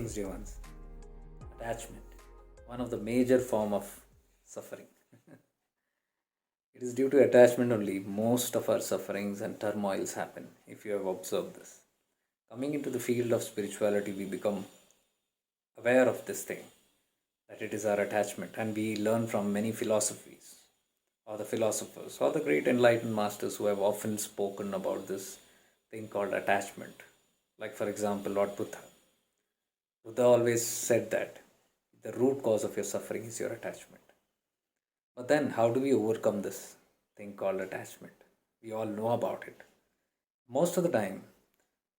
Greetings, dear ones. Attachment, one of the major form of suffering. It is due to attachment only most of our sufferings and turmoils happen, if you have observed this. Coming into the field of spirituality, we become aware of this thing, that it is our attachment, and we learn from many philosophies, or the philosophers, or the great enlightened masters who have often spoken about this thing called attachment. Like, for example, Lord Buddha. Buddha always said that the root cause of your suffering is your attachment. But then, how do we overcome this thing called attachment? We all know about it. Most of the time,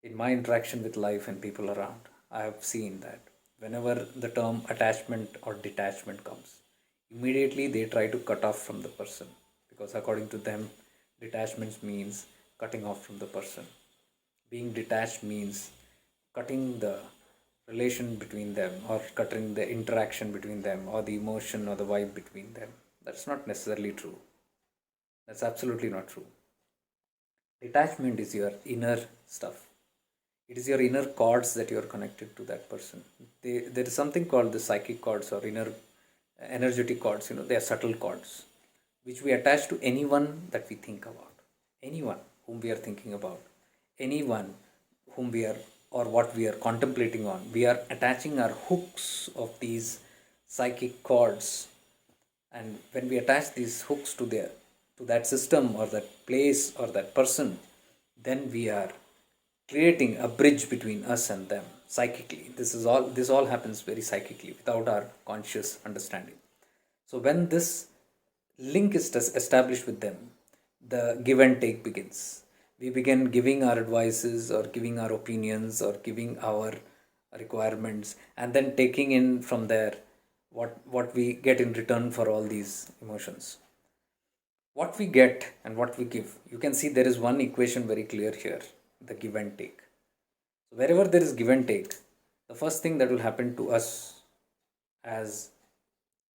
in my interaction with life and people around, I have seen that whenever the term attachment or detachment comes, immediately they try to cut off from the person, because according to them, detachment means cutting off from the person. Being detached means cutting the relation between them, or cutting the interaction between them, or the emotion or the vibe between them. That's not necessarily true. That's absolutely not true. Detachment is your inner stuff. It is your inner cords that you are connected to that person. There is something called the psychic cords or inner energetic cords. They are subtle cords which we attach to anyone that we think about, anyone whom we are thinking about, anyone whom we are, or what we are contemplating on. We are attaching our hooks of these psychic cords, and when we attach these hooks to that system or that place or that person, then we are creating a bridge between us and them psychically. This all happens very psychically without our conscious understanding. So when this link is established with them, the give and take begins. We begin giving our advices or giving our opinions or giving our requirements, and then taking in from there what we get in return for all these emotions. What we get and what we give, you can see there is one equation very clear here: the give and take. So wherever there is give and take, the first thing that will happen to us as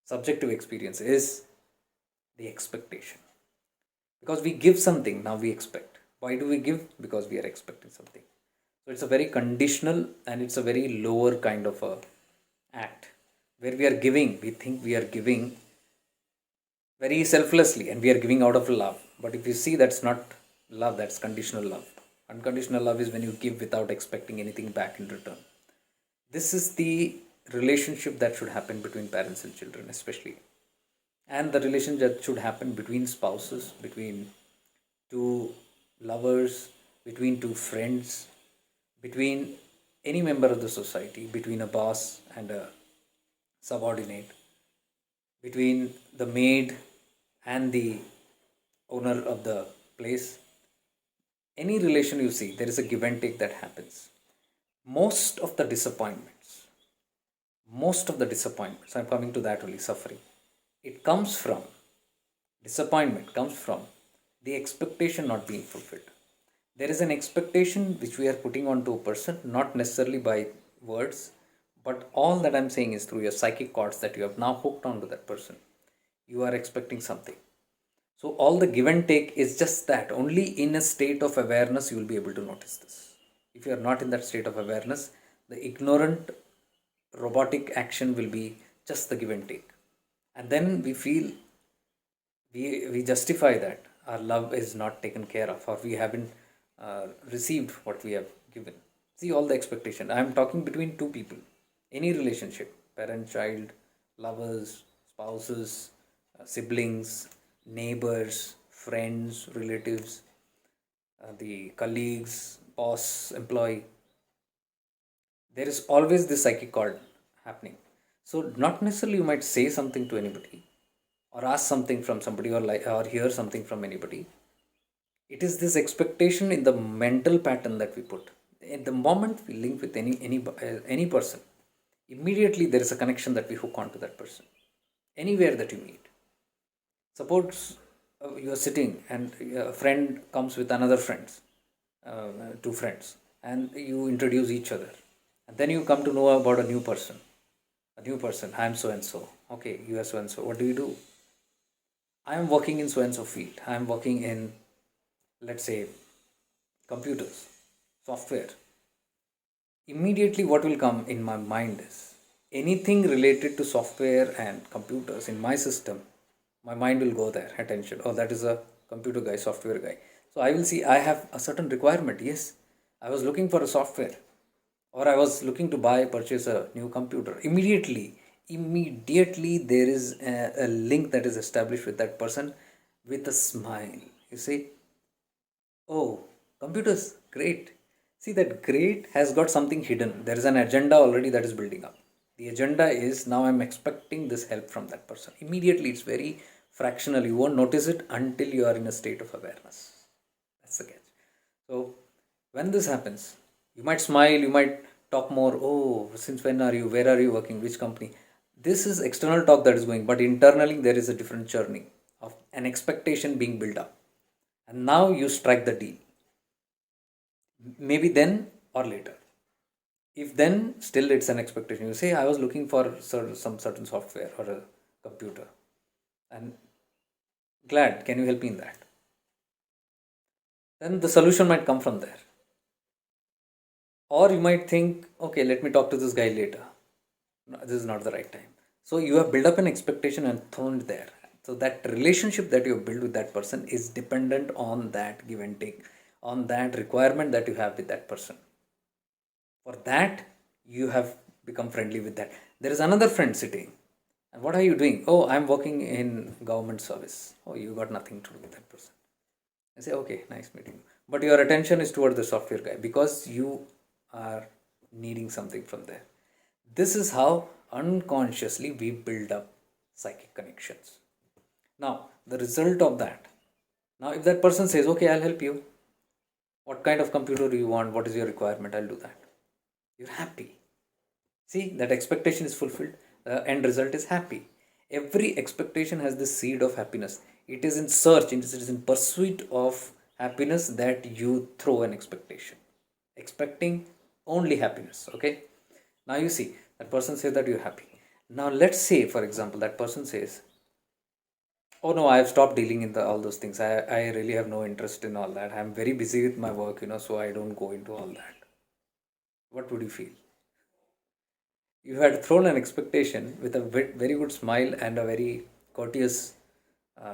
subjective experience is the expectation. Because we give something, now we expect. Why do we give? Because we are expecting something. So it's a very conditional, and it's a very lower kind of a act where we are giving. We think we are giving very selflessly, and we are giving out of love. But if you see, that's not love, that's conditional love. Unconditional love is when you give without expecting anything back in return. This is the relationship that should happen between parents and children, especially, and the relation that should happen between spouses, between two lovers, between two friends, between any member of the society, between a boss and a subordinate, between the maid and the owner of the place. Any relation you see, there is a give and take that happens. Most of the disappointments, I'm coming to that only, suffering. It comes from, disappointment comes from the expectation not being fulfilled. There is an expectation which we are putting onto a person, not necessarily by words, but all that I'm saying is through your psychic cords that you have now hooked onto that person. You are expecting something. So all the give and take is just that. Only in a state of awareness you will be able to notice this. If you are not in that state of awareness, the ignorant robotic action will be just the give and take. And then we feel, we justify that our love is not taken care of, or we haven't received what we have given. See, all the expectation. I am talking between two people, any relationship, parent, child, lovers, spouses, siblings, neighbors, friends, relatives, the colleagues, boss, employee. There is always this psychic cord happening. So, not necessarily you might say something to anybody, or ask something from somebody, or hear something from anybody. It is this expectation in the mental pattern that we put. At the moment we link with any person, immediately there is a connection that we hook onto that person. Anywhere that you meet, suppose you are sitting and a friend comes with another friends, two friends, and you introduce each other, and then you come to know about a new person. I am so and so. Okay, you are so and so. What do you do? I am working in so and so field. I am working in, let's say, computers, software. immediately what will come in my mind is anything related to software and computers in my system, my mind will go there, attention. Oh, that is a computer guy, software guy. So I will see I have a certain requirement. Yes, I was looking for a software, or I was looking to purchase a new computer. Immediately there is a link that is established with that person with a smile. You see, oh, computers, great. See, that great has got something hidden. There is an agenda already that is building up. The agenda is now I'm expecting this help from that person. Immediately, it's very fractional. You won't notice it until you are in a state of awareness. That's the catch. So, when this happens, you might smile, you might talk more. Oh, since when are you? Where are you working? Which company? This is external talk that is going, but internally, there is a different journey of an expectation being built up. And now you strike the deal, maybe then or later. If then still it's an expectation, you say I was looking for some certain software or a computer, and glad, can you help me in that? Then the solution might come from there. Or you might think, okay, let me talk to this guy later. No, this is not the right time. So you have built up an expectation and thrown it there. So that relationship that you have built with that person is dependent on that give and take, on that requirement that you have with that person. For that, you have become friendly with that. There is another friend sitting. And what are you doing? Oh, I'm working in government service. Oh, you got nothing to do with that person. I say, okay, nice meeting you. But your attention is toward the software guy because you are needing something from there. This is how unconsciously we build up psychic connections. Now, the result of that. Now, if that person says, okay, I'll help you. What kind of computer do you want? What is your requirement? I'll do that. You're happy. See, that expectation is fulfilled. The end result is happy. Every expectation has the seed of happiness. It is in search, it is in pursuit of happiness that you throw an expectation. Expecting only happiness. Okay. Now you see, that person says that you're happy. Now let's say, for example, that person says, oh no, I've stopped dealing in all those things. I really have no interest in all that. I'm very busy with my work, so I don't go into all that. What would you feel? You had thrown an expectation with a very good smile and a very courteous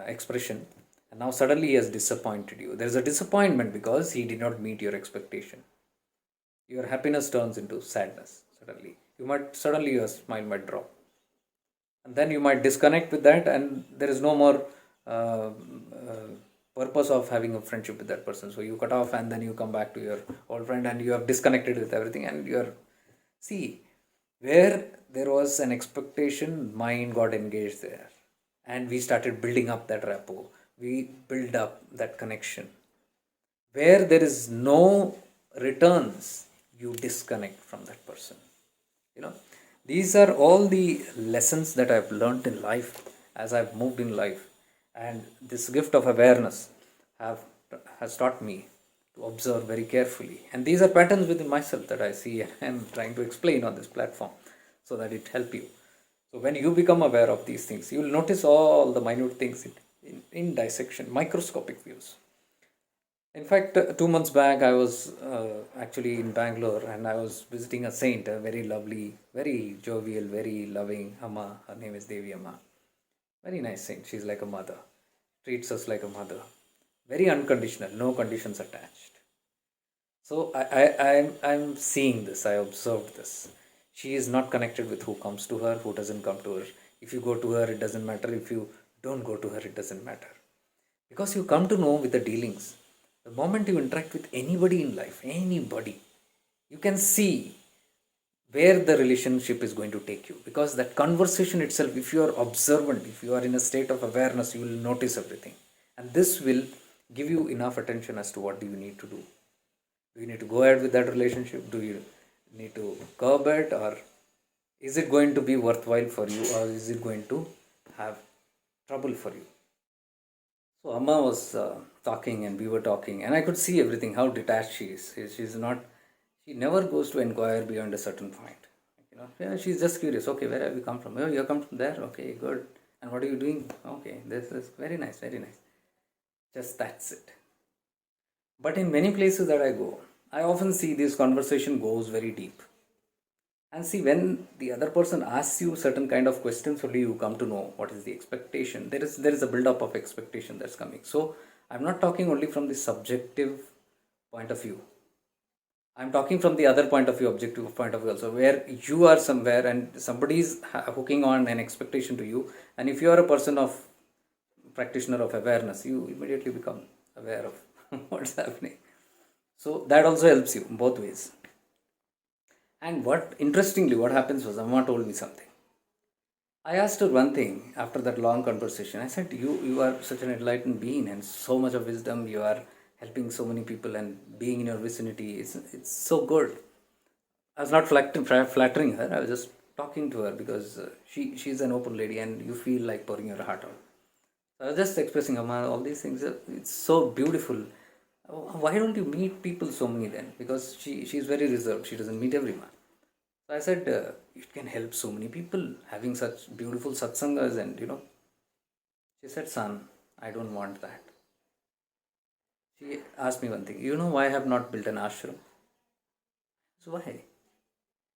expression, and now suddenly he has disappointed you. There is a disappointment because he did not meet your expectation. Your happiness turns into sadness suddenly. Suddenly your smile might drop, and then you might disconnect with that, and there is no more purpose of having a friendship with that person. So you cut off, and then you come back to your old friend, and you have disconnected with everything, and you're see where there was an expectation, mind got engaged there, and we started building up that rapport. We build up that connection. Where there is no returns, you disconnect from that person. You know, these are all the lessons that I've learned in life as I've moved in life, and this gift of awareness have has taught me to observe very carefully. And these are patterns within myself that I see and I'm trying to explain on this platform so that it help you. So when you become aware of these things, you will notice all the minute things in dissection, microscopic views. In fact, 2 months back, I was actually in Bangalore and I was visiting a saint, a very lovely, very jovial, very loving Amma. Her name is Devi Amma. Very nice saint. She's like a mother, treats us like a mother. Very unconditional, no conditions attached. So I'm seeing this, I observed this. She is not connected with who comes to her, who doesn't come to her. If you go to her, it doesn't matter. If you don't go to her, it doesn't matter. Because you come to know with the dealings. The moment you interact with anybody in life, anybody, you can see where the relationship is going to take you. Because that conversation itself, if you are observant, if you are in a state of awareness, you will notice everything. And this will give you enough attention as to what do you need to do. Do you need to go ahead with that relationship? Do you need to curb it? Or is it going to be worthwhile for you? Or is it going to have trouble for you? So Amma was talking and we were talking, and I could see everything, how detached she is. She's not, she never goes to inquire beyond a certain point. Yeah, she's just curious. Okay, where have you come from? Oh, you come from there? Okay, good. And what are you doing? Okay, this is very nice, very nice. Just that's it. But in many places that I go, I often see this conversation goes very deep. And see, when the other person asks you certain kind of questions, only you come to know what is the expectation. There is a build up of expectation that's coming. So I'm not talking only from the subjective point of view. I'm talking from the other point of view, objective point of view also, where you are somewhere and somebody is hooking on an expectation to you. And if you are a person of practitioner of awareness, you immediately become aware of what's happening. So that also helps you both ways. And what interestingly, what happens was Amma told me something. I asked her one thing after that long conversation. I said, you are such an enlightened being and so much of wisdom. You are helping so many people and being in your vicinity. It's so good. I was not flattering her. I was just talking to her because she's an open lady and you feel like pouring your heart out. So I was just expressing, Amma, all these things. It's so beautiful. Why don't you meet people so many then? Because she's very reserved. She doesn't meet everyone. So I said, it can help so many people having such beautiful satsangas and She said, son, I don't want that. She asked me one thing, why I have not built an ashram? So why?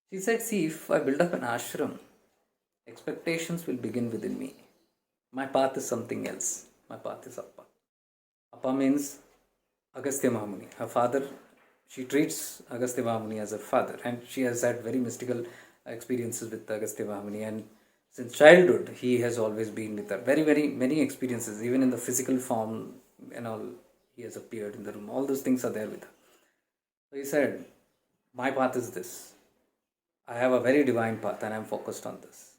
She said, see, if I build up an ashram, expectations will begin within me. My path is something else. My path is Appa. Appa means Agastya Mahamuni. Her father, she treats Agastya Mahamuni as her father, and she has had very mystical experiences with Agastya Mahamuni. And since childhood, he has always been with her. Very, very many experiences, even in the physical form and all. He has appeared in the room. All those things are there with her. So he said, my path is this. I have a very divine path and I'm focused on this.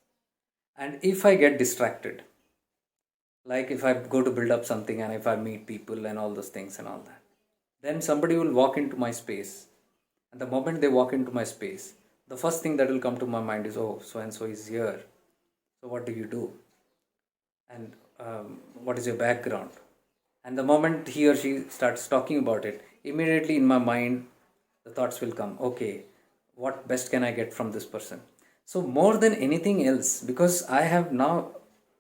And if I get distracted, like if I go to build up something and if I meet people and all those things and all that, then somebody will walk into my space. And the moment they walk into my space, the first thing that will come to my mind is, oh, so and so is here. So what do you do? And what is your background? And the moment he or she starts talking about it, immediately in my mind, the thoughts will come, okay, what best can I get from this person? So, more than anything else, because I have now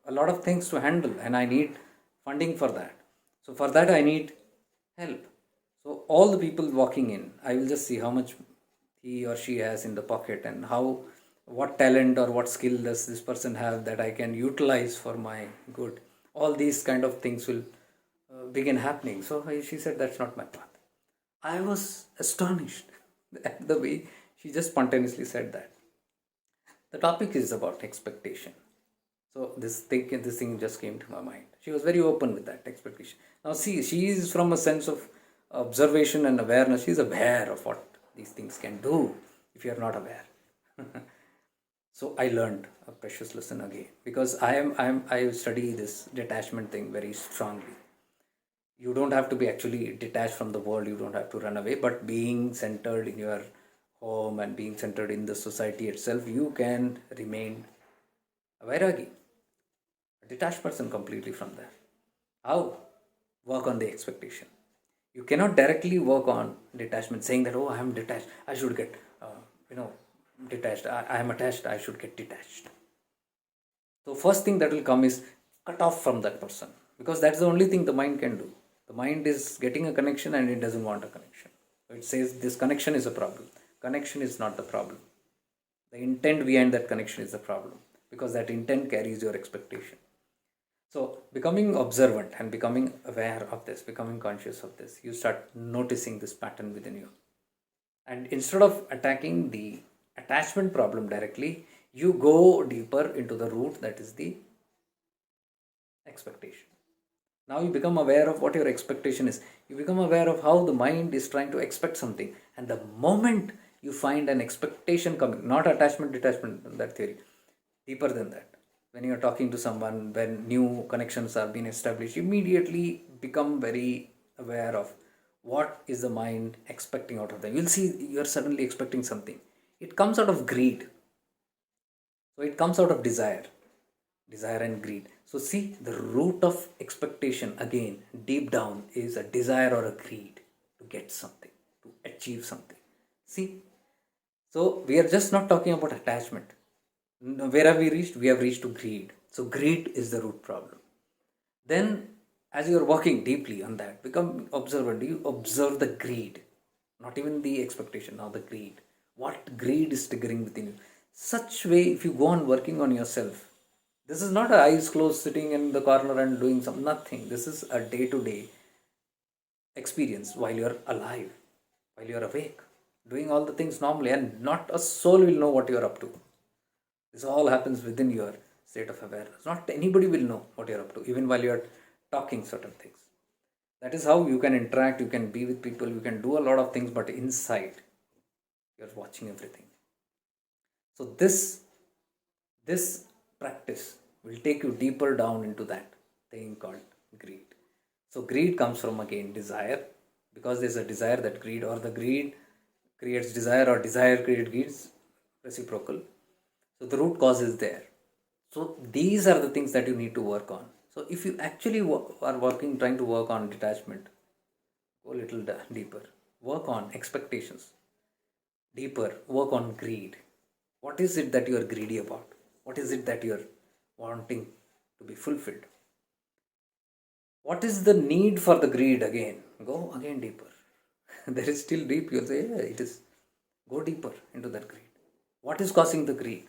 a lot of things to handle and I need funding for that. So, for that, I need help. So, all the people walking in, I will just see how much he or she has in the pocket and what talent or what skill does this person have that I can utilize for my good. All these kind of things will begin happening. So she said, that's not my path. I was astonished at the way she just spontaneously said that. The topic is about expectation. So this thing just came to my mind. She was very open with that expectation. Now see, she is from a sense of observation and awareness. She's aware of what these things can do if you are not aware. So I learned a precious lesson again because I study this detachment thing very strongly. You don't have to be actually detached from the world, you don't have to run away, but being centered in your home and being centered in the society itself, you can remain a vairagi, a detached person completely from there. How? Work on the expectation. You cannot directly work on detachment saying that, oh, I am detached, I should get detached, I am attached, I should get detached. So first thing that will come is cut off from that person, because that's the only thing the mind can do. The mind is getting a connection and it doesn't want a connection. So it says this connection is a problem. Connection is not the problem. The intent behind that connection is the problem, because that intent carries your expectation. So becoming observant and becoming aware of this, becoming conscious of this, you start noticing this pattern within you. And instead of attacking the attachment problem directly, you go deeper into the root, that is the expectation. Now you become aware of what your expectation is. You become aware of how the mind is trying to expect something. And the moment you find an expectation coming, not attachment, detachment, that theory, deeper than that. When you are talking to someone, when new connections are being established, immediately become very aware of what is the mind expecting out of them. You'll see you're suddenly expecting something. It comes out of greed. So it comes out of desire and greed. So see, the root of expectation again, deep down, is a desire or a greed to get something, to achieve something. See, so we are just not talking about attachment. Where have we reached? We have reached to greed. So greed is the root problem. Then, as you are walking deeply on that, become observant. You observe the greed. not even the expectation, now the greed. What greed is triggering within you? Such way, if you go on working on yourself, this is not a eyes closed sitting in the corner and doing some nothing. This is a day to day experience while you're alive, while you're awake, doing all the things normally, and not a soul will know what you're up to. This all happens within your state of awareness. Not anybody will know what you're up to, even while you're talking certain things. That is how you can interact, you can be with people, you can do a lot of things, but inside you're watching everything. So this practice will take you deeper down into that thing called greed. So greed comes from again desire, because there's a desire that greed, or the greed creates desire, or desire creates greed, reciprocal. So the root cause is there. So these are the things that you need to work on. So if you actually are working, trying to work on detachment, go a little deeper. Work on expectations. Deeper, work on greed. What is it that you are greedy about? What is it that you are wanting to be fulfilled? What is the need for the greed again? Go again deeper. There is still deep. You'll say, yeah, it is. Go deeper into that greed. What is causing the greed?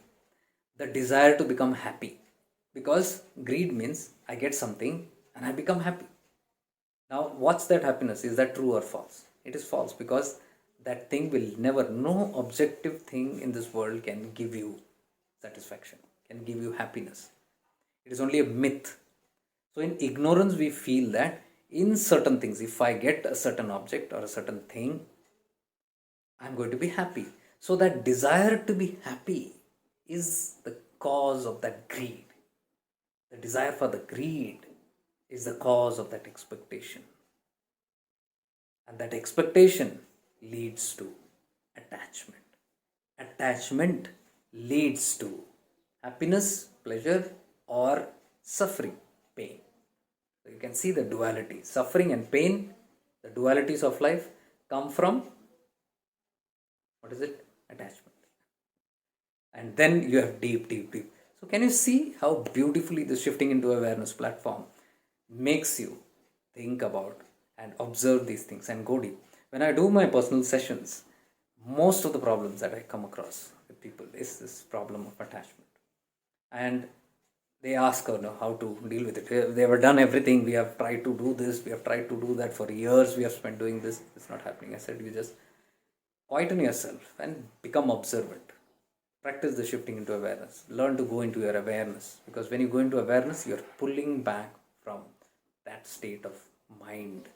The desire to become happy. Because greed means I get something and I become happy. Now, what's that happiness? Is that true or false? It is false, because that thing will never, no objective thing in this world can give you satisfaction, can give you happiness. It is only a myth. So, in ignorance, we feel that in certain things, if I get a certain object or a certain thing, I'm going to be happy. So, that desire to be happy is the cause of that greed. The desire for the greed is the cause of that expectation. And that expectation leads to attachment. Attachment leads to happiness, pleasure, or suffering, pain. So you can see the duality. Suffering and pain, the dualities of life, come from, what is it? Attachment. And then you have deep, deep, deep. So can you see how beautifully the shifting into awareness platform makes you think about and observe these things and go deep? When I do my personal sessions, most of the problems that I come across with people is this problem of attachment. And they ask how to deal with it. They have done everything. We have tried to do this. We have tried to do that for years. We have spent doing this. It's not happening. I said, you just quieten yourself and become observant. Practice the shifting into awareness. Learn to go into your awareness, because when you go into awareness, you're pulling back from that state of mind.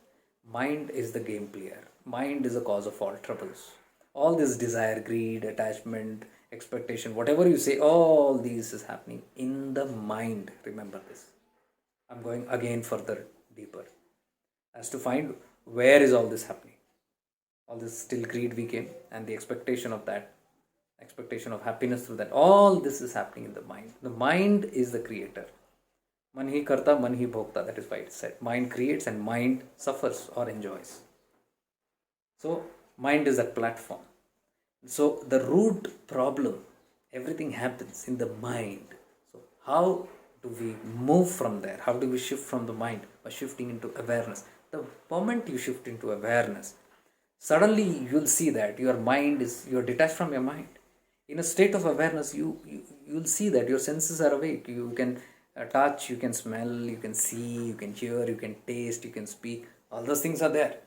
Mind is the game player. Mind is the cause of all troubles. All this desire, greed, attachment, expectation, whatever you say, all these is happening in the mind. Remember this. I'm going again further deeper as to find where is all this happening. All this still greed we came, and the expectation of that, expectation of happiness through that, all this is happening in the mind. The mind is the creator. Man hi karta, man hi bhokta. That is why it said mind creates and mind suffers or enjoys. So mind is that platform. So the root problem, everything happens in the mind. So how do we move from there? How do we shift from the mind? By shifting into awareness. The moment you shift into awareness, suddenly you'll see that your mind is, you're detached from your mind. In a state of awareness, you'll see that your senses are awake. You can touch, you can smell, you can see, you can hear, you can taste, you can speak. All those things are there.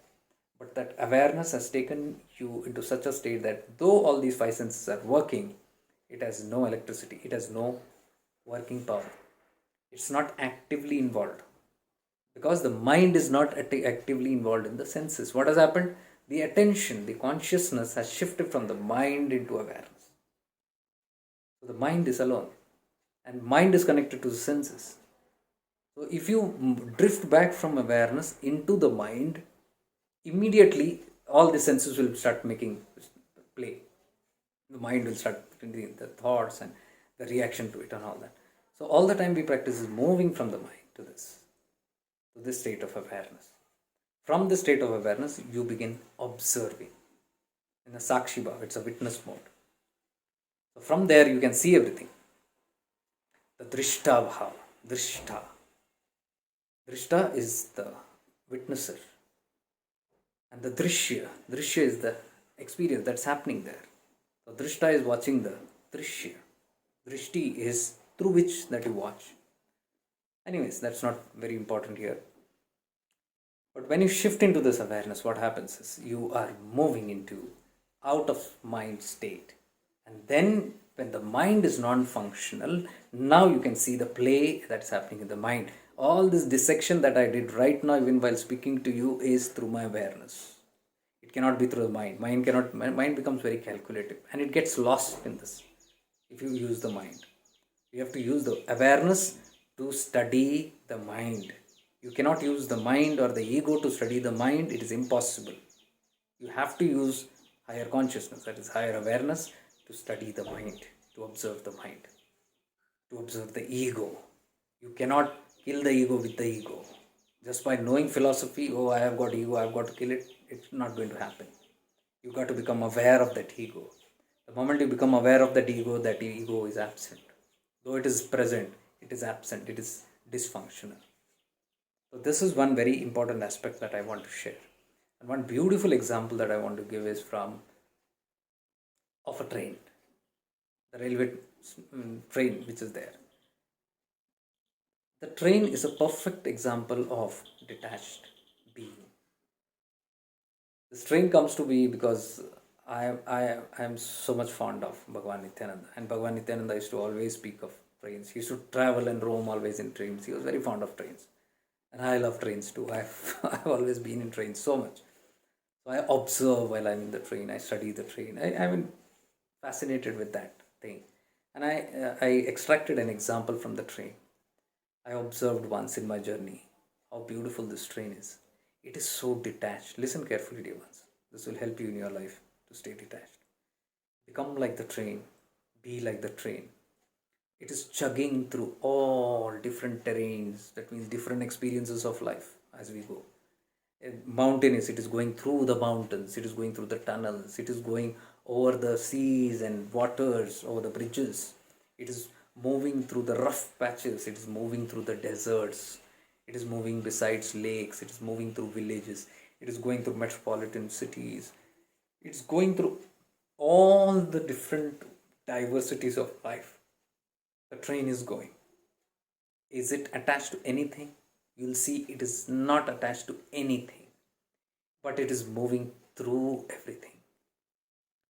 But that awareness has taken you into such a state that though all these five senses are working, it has no electricity, it has no working power. It's not actively involved, because the mind is not actively involved in the senses. What has happened? The attention, the consciousness has shifted from the mind into awareness. So the mind is alone, and mind is connected to the senses. So if you drift back from awareness into the mind, immediately all the senses will start making play. The mind will start thinking the thoughts and the reaction to it and all that. So all the time we practice is moving from the mind to this state of awareness. From this state of awareness, you begin observing. In a Sakshi Bhav, it's a witness mode. So from there you can see everything. The Drishta Bhav, Drishta. Drishta is the witnesser, And the drishya is the experience that's happening there. So drishta is watching the drishya. Drishti is through which that you watch. Anyways, that's not very important here. But when you shift into this awareness, what happens is you are moving into out of mind state. And then when the mind is non-functional, now you can see the play that's happening in the mind. All this dissection that I did right now, even while speaking to you, is through my awareness. It cannot be through the mind. Mind becomes very calculative and it gets lost in this if you use the mind. You have to use the awareness to study the mind. You cannot use the mind or the ego to study the mind. It is impossible. You have to use higher consciousness, that is higher awareness, to study the mind, to observe the mind, to observe the ego. You cannot kill the ego with the ego. Just by knowing philosophy, oh, I have got ego, I have got to kill it, it's not going to happen. You got to become aware of that ego. The moment you become aware of that ego is absent. Though it is present, it is absent, it is dysfunctional. So this is one very important aspect that I want to share. And one beautiful example that I want to give is from of a train, the railway train which is there. The train is a perfect example of detached being. This train comes to be because I am so much fond of Bhagavan Nityananda, and Bhagavan Nityananda used to always speak of trains. He used to travel and roam always in trains. He was very fond of trains, and I love trains too. I've always been in trains so much. So I observe while I'm in the train. I study the train. I'm fascinated with that thing, and I extracted an example from the train. I observed once in my journey how beautiful this train is. It is so detached. Listen carefully, dear ones. This will help you in your life to stay detached. Become like the train. Be like the train. It is chugging through all different terrains. That means different experiences of life as we go. Mountainous, it is going through the mountains. It is going through the tunnels. It is going over the seas and waters, over the bridges. It is moving through the rough patches. It is moving through the deserts. It is moving besides lakes. It is moving through villages. It is going through metropolitan cities. It's going through all the different diversities of life. The train is going. Is it attached to anything? You'll see it is not attached to anything, but it is moving through everything.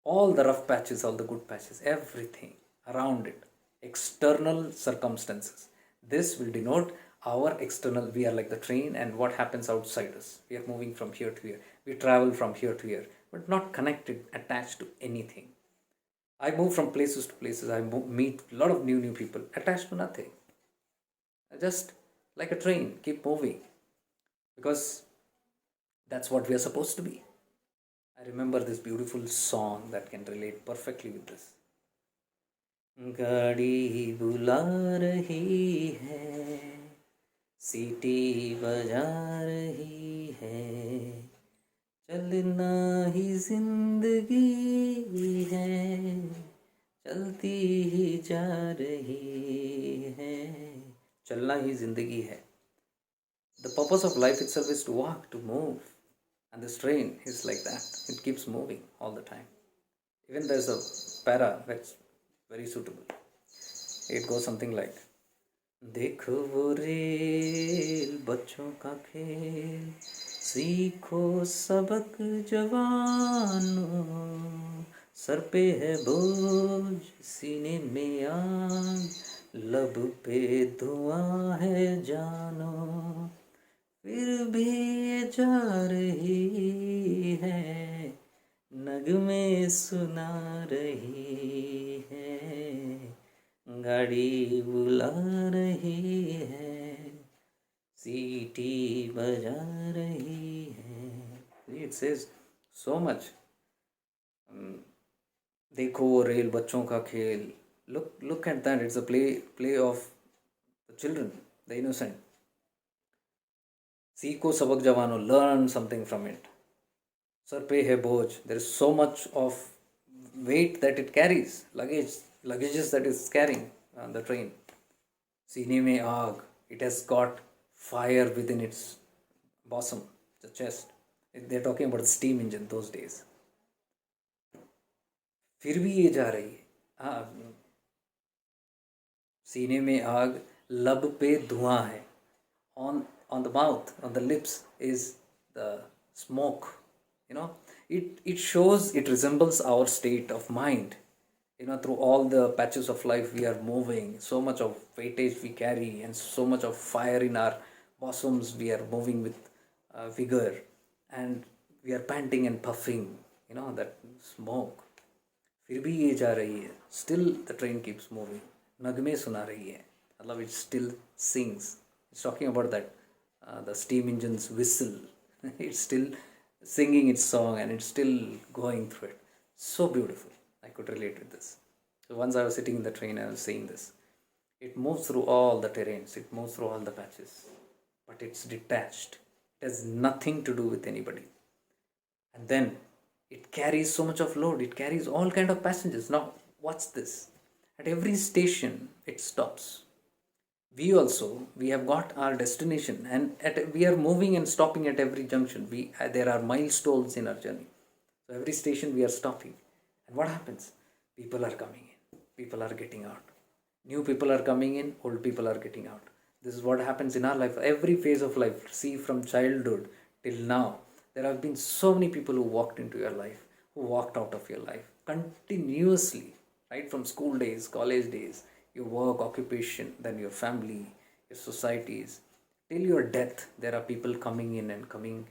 All the rough patches, all the good patches, everything around it, external circumstances. This will denote our external. We are like the train, and what happens outside us. We are moving from here to here. We travel from here to here, but not connected, attached to anything. I move from places to places. Meet a lot of new people, attached to nothing. Just like a train, keep moving, because that's what we are supposed to be. I remember this beautiful song that can relate perfectly with this. गाड़ी बुला रही है, सीटी बजा रही है, चलना ही जिंदगी है, चलती ही जा रही है, चलना ही जिंदगी है. The purpose of life itself is to walk, to move. And this train is like that. It keeps moving all the time. Even there's a para that's very suitable. It goes something like, देखो वो rail बच्चों का खेल, सीखो सबक जवानों, sir पे है बोझ, सीने में आग, लब पे धुआं है जानो, फिर भी ये जा रही है, नगमे सुना रही है, गाड़ी बुला रही है, सीटी बजा रही है. It says so much. देखो वो रेल बच्चों का खेल. Look at that. It's a play of the children, the innocent. सीखो सबक जवानों, learn something from it. Sir पे है बोझ. There is so much of weight that it carries, luggages that is carrying on the train. सीने में आग. It has got fire within its bosom, the chest. They're talking about the steam engine those days. फिर भी ये जा रही है. हाँ, सीने में आग, लब पे धुआं है. On the mouth, on the lips is the smoke. You know, it shows, it resembles our state of mind. Through all the patches of life we are moving, so much of weightage we carry, and so much of fire in our bosoms, we are moving with vigor, and we are panting and puffing, that smoke. फिर भी ये जा रही है. Still the train keeps moving. नगमे सुना रही है. मतलब it still sings. It's talking about that the steam engine's whistle. It's still singing its song, and it's still going through it. So beautiful. I could relate with this. So once I was sitting in the train, I was saying this. It moves through all the terrains. It moves through all the patches, but it's detached. It has nothing to do with anybody. And then it carries so much of load. It carries all kind of passengers. Now what's this? At every station it stops. We have got our destination, and we are moving and stopping at every junction. There are milestones in our journey. So every station we are stopping. And what happens? People are coming in, people are getting out. New people are coming in, old people are getting out. This is what happens in our life. Every phase of life, see, from childhood till now, there have been so many people who walked into your life, who walked out of your life continuously, right? From school days, college days, your work, occupation, then your family, your societies. Till your death, there are people coming in and going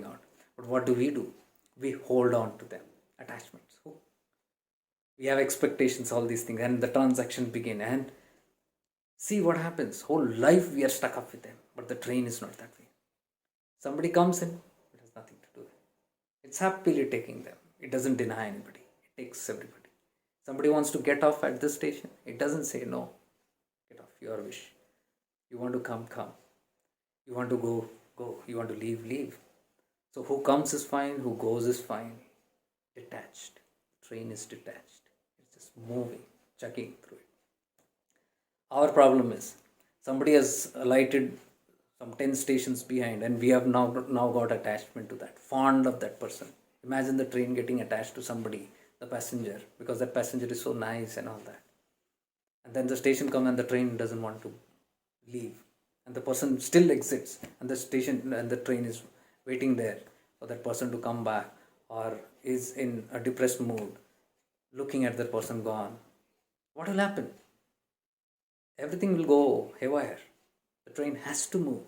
out. But what do? We hold on to them. Attachments. We have expectations, all these things, and the transaction begin. And see what happens. Whole life we are stuck up with them. But the train is not that way. Somebody comes in, it has nothing to do with it. It's happily taking them. It doesn't deny anybody. It takes everybody. Somebody wants to get off at this station, it doesn't say no. Get off, your wish. You want to come, come. You want to go, go. You want to leave, leave. So who comes is fine, who goes is fine. Detached. The train is detached. It's just moving, chugging through it. Our problem is somebody has alighted some 10 stations behind, and we have now got attachment to that, fond of that person. Imagine the train getting attached to somebody, the passenger, because that passenger is so nice and all that. And then the station comes and the train doesn't want to leave, and the person still exits, and the station and the train is waiting there for that person to come back, or is in a depressed mood looking at that person gone. What will happen? Everything will go haywire. The train has to move.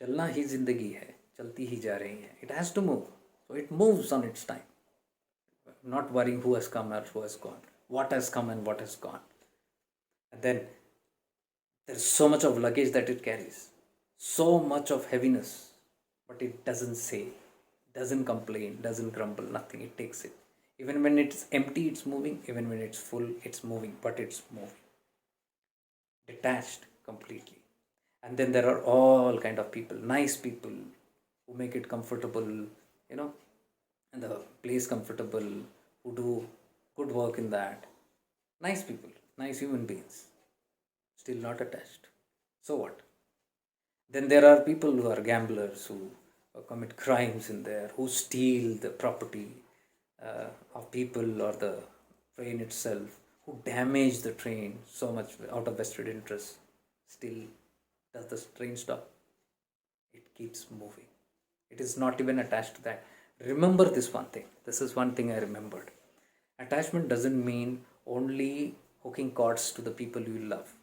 चलना ही जिंदगी है, चलती ही जा रही है. It has to move. So it moves on its time. Not worrying who has come or who has gone, what has come and what has gone. And then there's so much of luggage that it carries, so much of heaviness, but it doesn't say, doesn't complain, doesn't grumble, nothing. It takes it. Even when it's empty, it's moving. Even when it's full, it's moving, but it's moving. Detached completely. And then there are all kind of people, nice people, who make it comfortable, and the place comfortable, who do good work in that. Nice people, nice human beings, still not attached. So what? Then there are people who are gamblers, who commit crimes in there, who steal the property of people or the train itself, who damage the train so much out of vested interest. Still, does the train stop? It keeps moving. It is not even attached to that. Remember this one thing. This is one thing I remembered. Attachment doesn't mean only hooking cords to the people you love.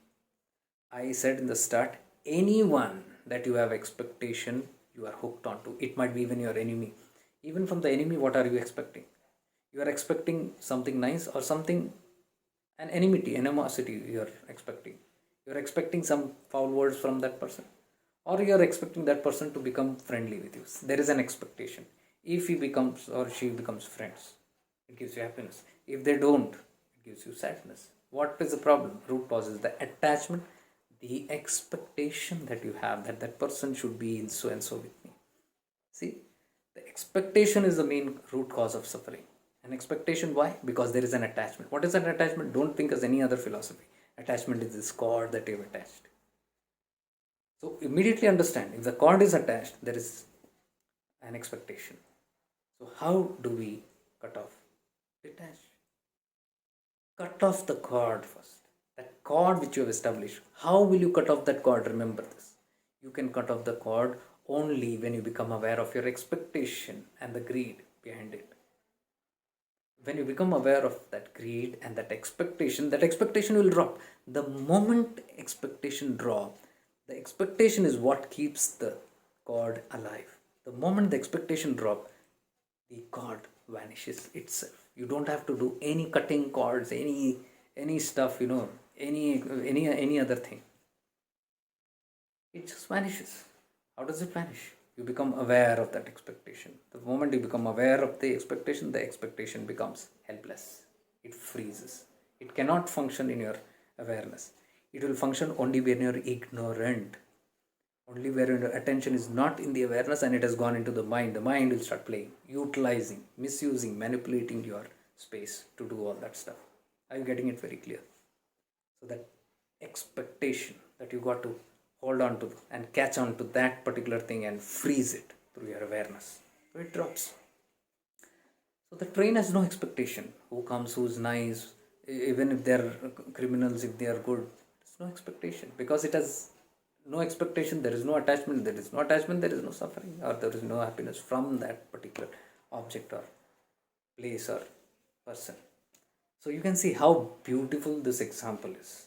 I said in the start, anyone that you have expectation, you are hooked onto. It might be even your enemy. Even from the enemy, what are you expecting? You are expecting something nice, or something, an enmity, animosity you are expecting. You are expecting some foul words from that person, or you are expecting that person to become friendly with you. There is an expectation. If he becomes or she becomes friends, it gives you happiness. If they don't, it gives you sadness. What is the problem? Root cause is the attachment, the expectation that you have that that person should be in so and so with me. See, the expectation is the main root cause of suffering. An expectation, why? Because there is an attachment. What is an attachment? Don't think as any other philosophy. Attachment is this cord that you have attached. So immediately understand, if the cord is attached, there is an expectation. So, how do we cut off? Detach. Cut off the cord first. That cord which you have established. How will you cut off that cord? Remember this. You can cut off the cord only when you become aware of your expectation and the greed behind it. When you become aware of that greed and that expectation will drop. The moment expectation drop, the expectation is what keeps the cord alive. The moment the expectation drop, the cord vanishes itself. You don't have to do any cutting cords, any stuff, any other thing. It just vanishes. How does it vanish? You become aware of that expectation. The moment you become aware of the expectation becomes helpless. It freezes. It cannot function in your awareness. It will function only when you're ignorant. Only where your attention is not in the awareness and it has gone into the mind. The mind will start playing, utilizing, misusing, manipulating your space to do all that stuff. Are you getting it very clear? So that expectation that you got to hold on to and catch on to that particular thing and freeze it through your awareness. So it drops. So the train has no expectation. Who comes, who's nice, even if they're criminals, if they are good, there's no expectation. Because it has no expectation, there is no attachment. There is no attachment, there is no suffering, or there is no happiness from that particular object or place or person. So you can see how beautiful this example is.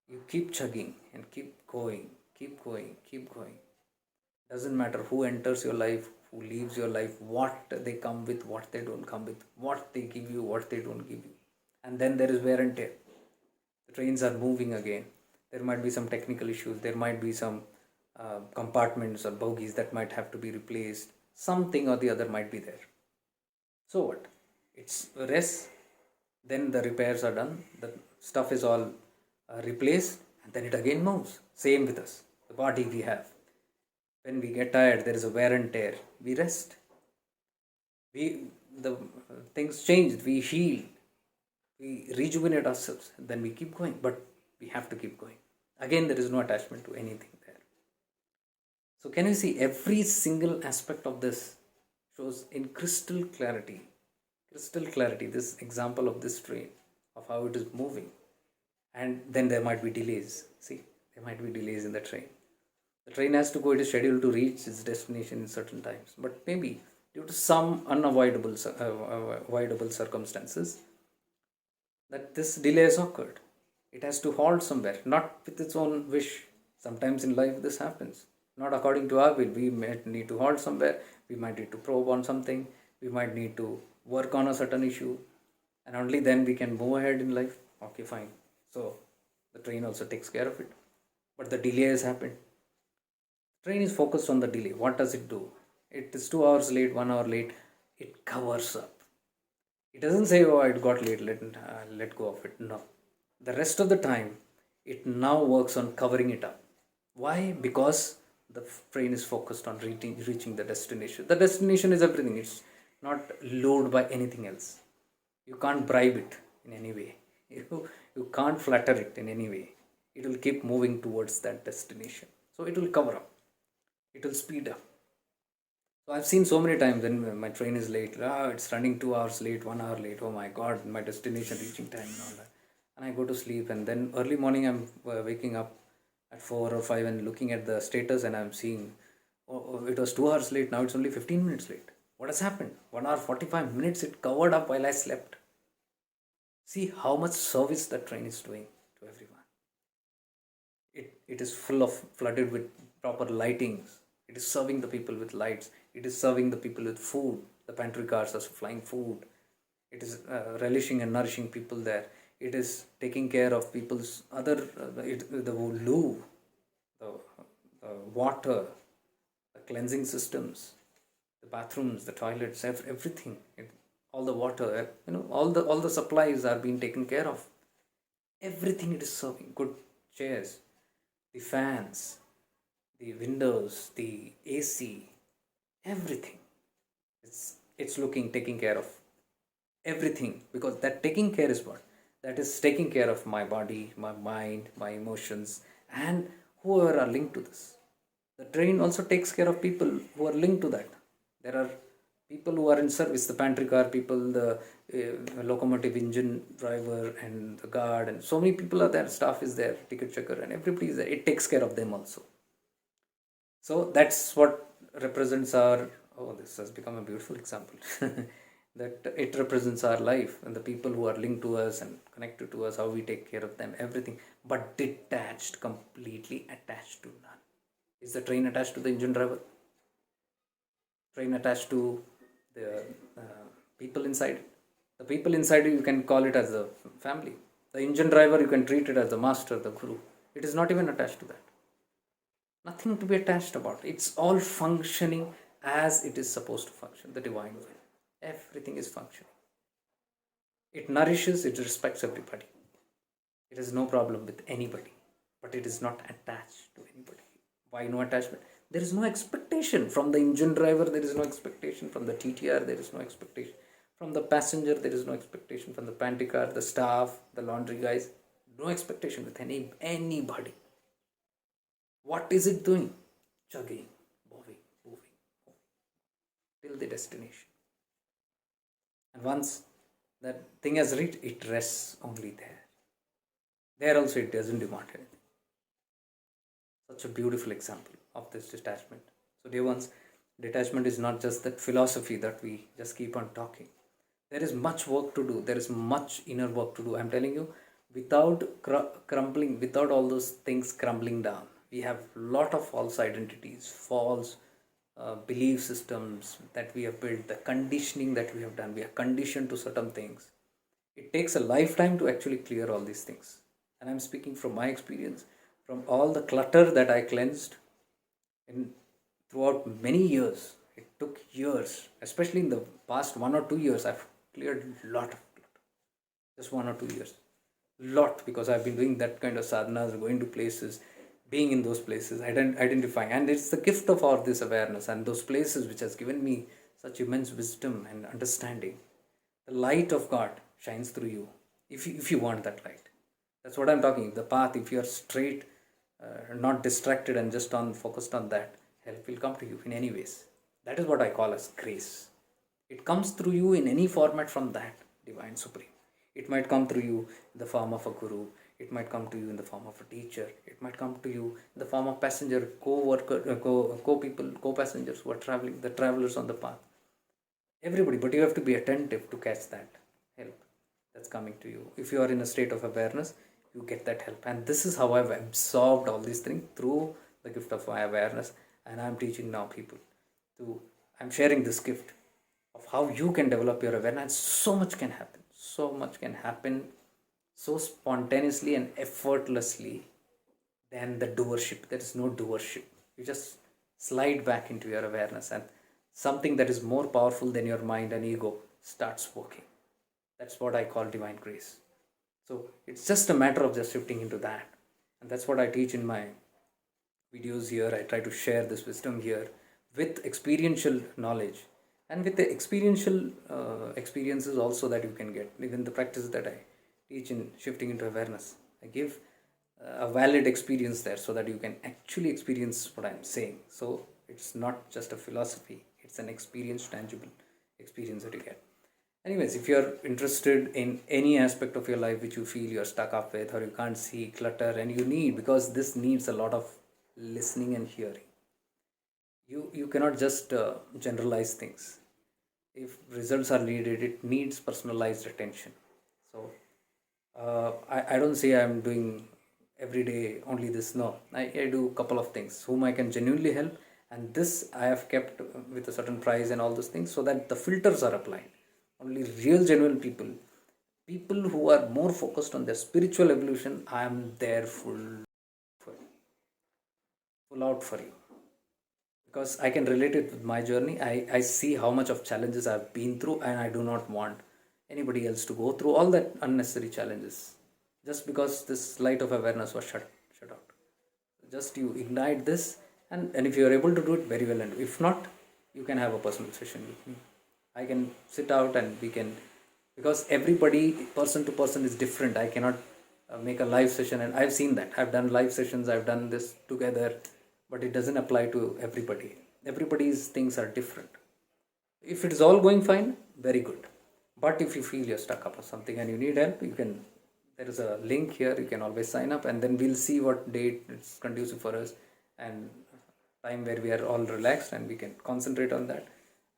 You keep chugging and keep going, keep going, keep going. Doesn't matter who enters your life, who leaves your life, what they come with, what they don't come with, what they give you, what they don't give you. And then there is wear and tear. The trains are moving again. There might be some technical issues. There might be some compartments or bogies that might have to be replaced. Something or the other might be there. So what? It's rest. Then the repairs are done. The stuff is all replaced, and then it again moves. Same with us. The body we have. When we get tired, there is a wear and tear. We rest. The things change. We heal. We rejuvenate ourselves. And then we keep going. But we have to keep going. Again, there is no attachment to anything there. So can you see every single aspect of this shows in crystal clarity. Crystal clarity. This example of this train, of how it is moving. And then there might be delays. See, there might be delays in the train. The train has to go, it is scheduled to reach its destination in certain times. But maybe due to some unavoidable avoidable circumstances, that this delay has occurred. It has to halt somewhere, not with its own wish. Sometimes in life this happens. Not according to our will. We might need to halt somewhere. We might need to probe on something. We might need to work on a certain issue. And only then we can move ahead in life. Okay, fine. So the train also takes care of it. But the delay has happened. The train is focused on the delay. What does it do? It is 2 hours late, 1 hour late. It covers up. It doesn't say, oh, it got late, let go of it. No. The rest of the time, it now works on covering it up. Why? Because the train is focused on reaching the destination. The destination is everything. It's not lured by anything else. You can't bribe it in any way. You can't flatter it in any way. It will keep moving towards that destination. So it will cover up. It will speed up. So I've seen so many times when my train is late. It's running 2 hours late, 1 hour late. Oh my God, my destination reaching time and all that. And I go to sleep, and then early morning I'm waking up at 4 or 5 and looking at the status, and I'm seeing, oh, it was 2 hours late. Now it's only 15 minutes late. What has happened? 1 hour 45 minutes it covered up while I slept. See how much service the train is doing to everyone. It is flooded with proper lightings. It is serving the people with lights. It is serving the people with food. The pantry cars are supplying food. It is relishing and nourishing people there. It is taking care of people's other, the loo, the water, the cleansing systems, the bathrooms, the toilets, everything. All the water, all the supplies are being taken care of. Everything it is serving. Good chairs, the fans, the windows, the AC, everything. It's taking care of everything, because that taking care is what? That is taking care of my body, my mind, my emotions, and whoever are linked to this. The train also takes care of people who are linked to that. There are people who are in service, the pantry car people, the locomotive engine driver, and the guard, and so many people are there. Staff is there, ticket checker, and everybody is there. It takes care of them also. So that's what represents our. Oh, this has become a beautiful example. That it represents our life and the people who are linked to us and connected to us, how we take care of them, everything, but detached, completely attached to none. Is the train attached to the engine driver? Train attached to the people inside it? The people inside you can call it as a family. The engine driver, you can treat it as the master, the guru. It is not even attached to that. Nothing to be attached about. It's all functioning as it is supposed to function, the divine will. Everything is functioning. It nourishes, it respects everybody. It has no problem with anybody, but it is not attached to anybody. Why no attachment? There is no expectation from the engine driver, there is no expectation from the TTR, there is no expectation from the passenger, there is no expectation from the pantry car, the staff, the laundry guys. No expectation with anybody. What is it doing? Chugging, moving till the destination. And once that thing has reached, it rests only there. There also it doesn't demand anything. Such a beautiful example of this detachment. So, dear ones, detachment is not just that philosophy that we just keep on talking. There is much work to do. There is much inner work to do. I'm telling you, without crumbling, without all those things crumbling down, we have a lot of false identities, false belief systems that we have built, the conditioning that we have done. We are conditioned to certain things. It takes a lifetime to actually clear all these things. And I'm speaking from my experience, from all the clutter that I cleansed in throughout many years. It took years, especially in the past 1 or 2 years. I've cleared a lot of clutter. Just 1 or 2 years. Lot, because I've been doing that kind of sadhanas, going to places, being in those places, identifying. And it's the gift of all this awareness and those places which has given me such immense wisdom and understanding. The light of God shines through you if you want that light. That's what I'm talking. The path, if you are straight, not distracted and just on focused on that, help will come to you in any ways. That is what I call as grace. It comes through you in any format from that divine supreme. It might come through you in the form of a guru. It might come to you in the form of a teacher. It might come to you in the form of passenger, co-worker, co-people, co-passengers who are traveling, the travelers on the path. Everybody, but you have to be attentive to catch that help that's coming to you. If you are in a state of awareness, you get that help. And this is how I've absorbed all these things through the gift of my awareness. And I'm teaching now people to, I'm sharing this gift of how you can develop your awareness. So much can happen. So much can happen so spontaneously and effortlessly than the doership. There is no doership. You just slide back into your awareness, and something that is more powerful than your mind and ego starts working. That's what I call divine grace. So it's just a matter of just shifting into that. And that's what I teach in my videos here. I try to share this wisdom here with experiential knowledge and with the experiential experiences also that you can get. Even the practice that I teach in shifting into awareness, I give a valid experience there so that you can actually experience what I'm saying. So it's not just a philosophy, it's an experience, tangible experience that you get. Anyways, if you're interested in any aspect of your life which you feel you're stuck up with or you can't see clutter and you need, because this needs a lot of listening and hearing. You cannot just generalize things. If results are needed, it needs personalized attention. So I don't say I'm doing every day only this. No, I do a couple of things whom I can genuinely help, and this I have kept with a certain price and all those things so that the filters are applied. Only real genuine people who are more focused on their spiritual evolution, I am there full out for you, because I can relate it with my journey. I see how much of challenges I've been through, and I do not want anybody else to go through all that unnecessary challenges just because this light of awareness was shut out. Just you ignite this, and if you are able to do it, very well, and if not, you can have a personal session with me. I can sit out and we can, because everybody, person to person, is different. I cannot make a live session, and I've seen that. I've done live sessions, I've done this together, but it doesn't apply to everybody. Everybody's things are different. If it is all going fine, very good. But if you feel you're stuck up or something and you need help, you can, there is a link here, you can always sign up, and then we'll see what date it's conducive for us and time where we are all relaxed and we can concentrate on that,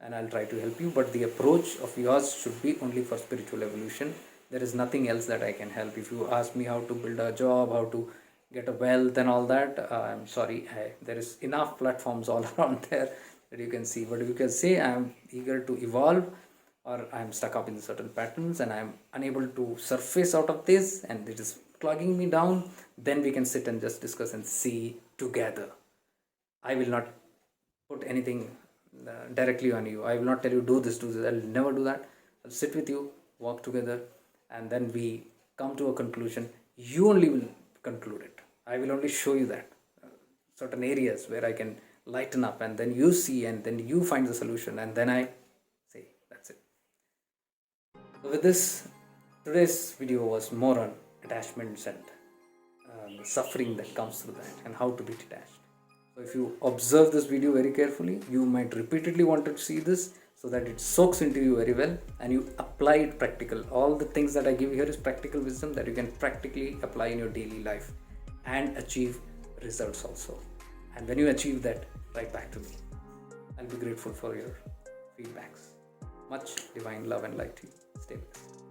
and I'll try to help you. But the approach of yours should be only for spiritual evolution. There is nothing else that I can help. If you ask me how to build a job, how to get a wealth and all that, I'm sorry, there is enough platforms all around there that you can see. But you can say I'm eager to evolve, or I'm stuck up in certain patterns and I'm unable to surface out of this and it is clogging me down, then we can sit and just discuss and see together. I will not put anything directly on you. I will not tell you do this, do this. I'll never do that. I'll sit with you, walk together, and then we come to a conclusion. You only will conclude it. I will only show you that certain areas where I can lighten up, and then you see, and then you find the solution, and then I say that's it. So with this, today's video was more on attachments and the suffering that comes through that and how to be detached. So if you observe this video very carefully, you might repeatedly want to see this so that it soaks into you very well and you apply it practical. All the things that I give here is practical wisdom that you can practically apply in your daily life and achieve results also. And when you achieve that, write back to me. I'll be grateful for your feedbacks. Much divine love and light to you. Stay blessed.